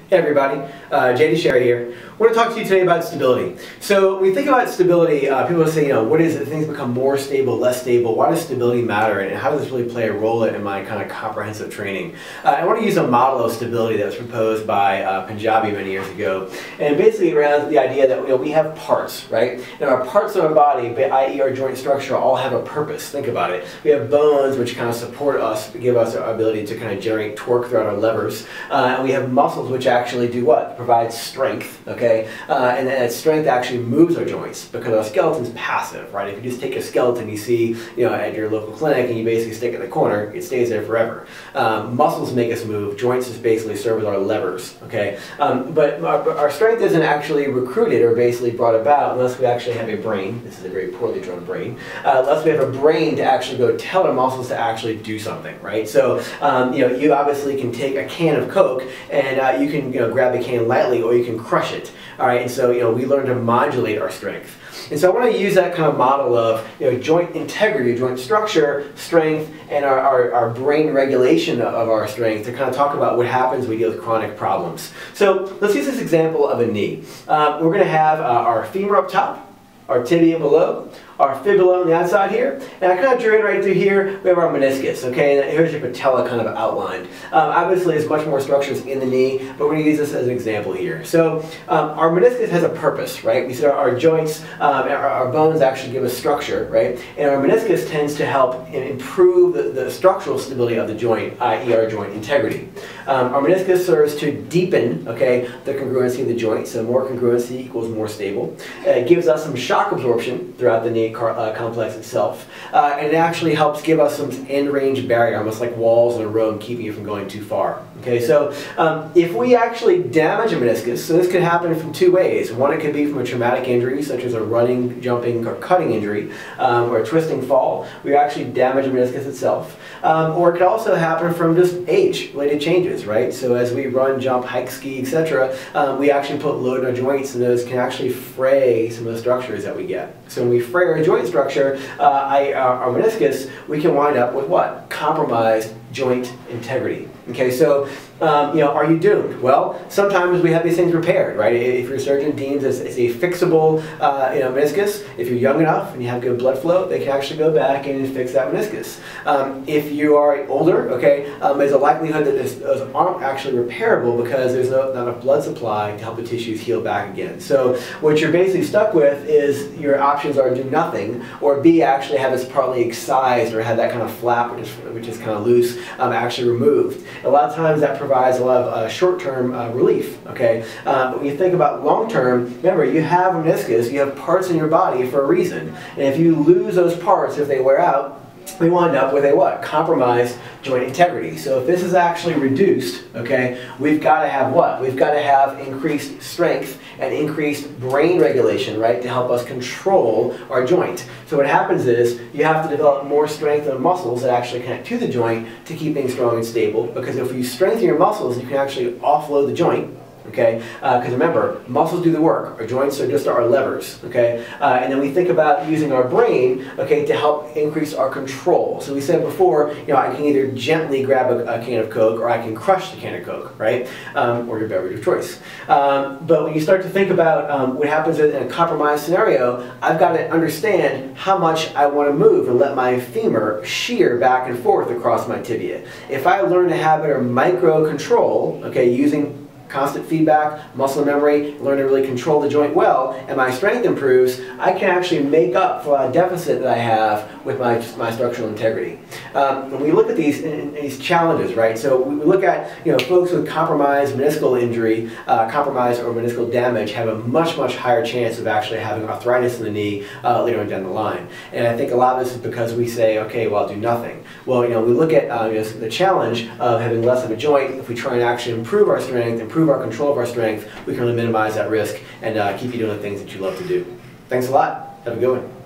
Hey everybody, JD Sherry here. I want to talk to you today about stability. So when we think about stability, people say, what is it? Things become more stable, less stable. Why does stability matter, and how does this really play a role in my kind of comprehensive training? I want to use a model of stability that was proposed by Punjabi many years ago, and basically around the idea that we have parts, right? And our parts of our body, i.e. our joint structure, all have a purpose. Think about it. We have bones which kind of support us, give us our ability to kind of generate torque throughout our levers, and we have muscles which actually do what? Provide strength, okay? And that strength actually moves our joints because our skeleton's passive, right? If you just take a skeleton you see, at your local clinic and you basically stick it in the corner, it stays there forever. Muscles make us move. Joints just basically serve as our levers, okay? But our strength isn't actually recruited or basically brought about unless we actually have a brain. This is a very poorly drawn brain. Unless we have a brain to actually go tell our muscles to actually do something, right? So, you obviously can take a can of Coke and you can grab the can lightly, or you can crush it. All right, and so we learn to modulate our strength. And so I want to use that kind of model of joint integrity, joint structure, strength, and our brain regulation of our strength to kind of talk about what happens when we deal with chronic problems. So let's use this example of a knee. We're going to have our femur up top, our tibia below, our fibula on the outside here, and I kind of drew in right through here, we have our meniscus, okay, and here's your patella kind of outlined. Obviously there's much more structures in the knee, but we're going to use this as an example here. So our meniscus has a purpose, right? We said our joints, our bones actually give us structure, right? And our meniscus tends to help improve the structural stability of the joint, i.e. our joint integrity. Our meniscus serves to deepen, okay, the congruency of the joint, so more congruency equals more stable. It gives us some shock absorption throughout the knee complex itself, and it actually helps give us some end range barrier, almost like walls in a room, keeping you from going too far. Okay, so if we actually damage a meniscus, so this could happen from two ways. One, it could be from a traumatic injury, such as a running, jumping, or cutting injury, or a twisting fall. We actually damage the meniscus itself. Or it could also happen from just age-related changes, right? So as we run, jump, hike, ski, etc., we actually put load in our joints, and those can actually fray some of the structures that we get. So when we fray our joint structure, our meniscus, we can wind up with what? Compromised joint integrity. Okay, so are you doomed? Well, sometimes we have these things repaired, right? If your surgeon deems it's a fixable meniscus, if you're young enough and you have good blood flow, they can actually go back and fix that meniscus. If you are older, okay, there's a likelihood that those aren't actually repairable because there's not enough blood supply to help the tissues heal back again. So what you're basically stuck with is your options are do nothing, or B, actually have this partly excised or have that kind of flap, which is kind of loose, actually removed. A lot of times that provides a lot of short-term relief, okay? But when you think about long-term, remember, you have a meniscus, you have parts in your body for a reason. And if you lose those parts, if they wear out, we wind up with a what? Compromised joint integrity. So if this is actually reduced, okay, we've got to have what? We've got to have increased strength and increased brain regulation, right, to help us control our joint. So what happens is you have to develop more strength in the muscles that actually connect to the joint to keep things strong and stable, because if you strengthen your muscles, you can actually offload the joint. Okay, because remember, muscles do the work. Our joints are just our levers. Okay, and then we think about using our brain, okay, to help increase our control. So we said before, I can either gently grab a can of Coke, or I can crush the can of Coke, right, or your beverage of choice. But when you start to think about what happens in a compromised scenario, I've got to understand how much I want to move and let my femur shear back and forth across my tibia. If I learn to have better micro control, okay, using constant feedback, muscle memory, learn to really control the joint well, and my strength improves, I can actually make up for a deficit that I have with my structural integrity. When we look at these challenges, right, so we look at folks with compromised meniscal injury, compromised or meniscal damage have a much higher chance of actually having arthritis in the knee later on down the line. And I think a lot of this is because we say, okay, well, I'll do nothing. Well, we look at the challenge of having less of a joint. If we try and actually improve our strength, improve our control of our strength, we can really minimize that risk and keep you doing the things that you love to do. Thanks a lot. Have a good one.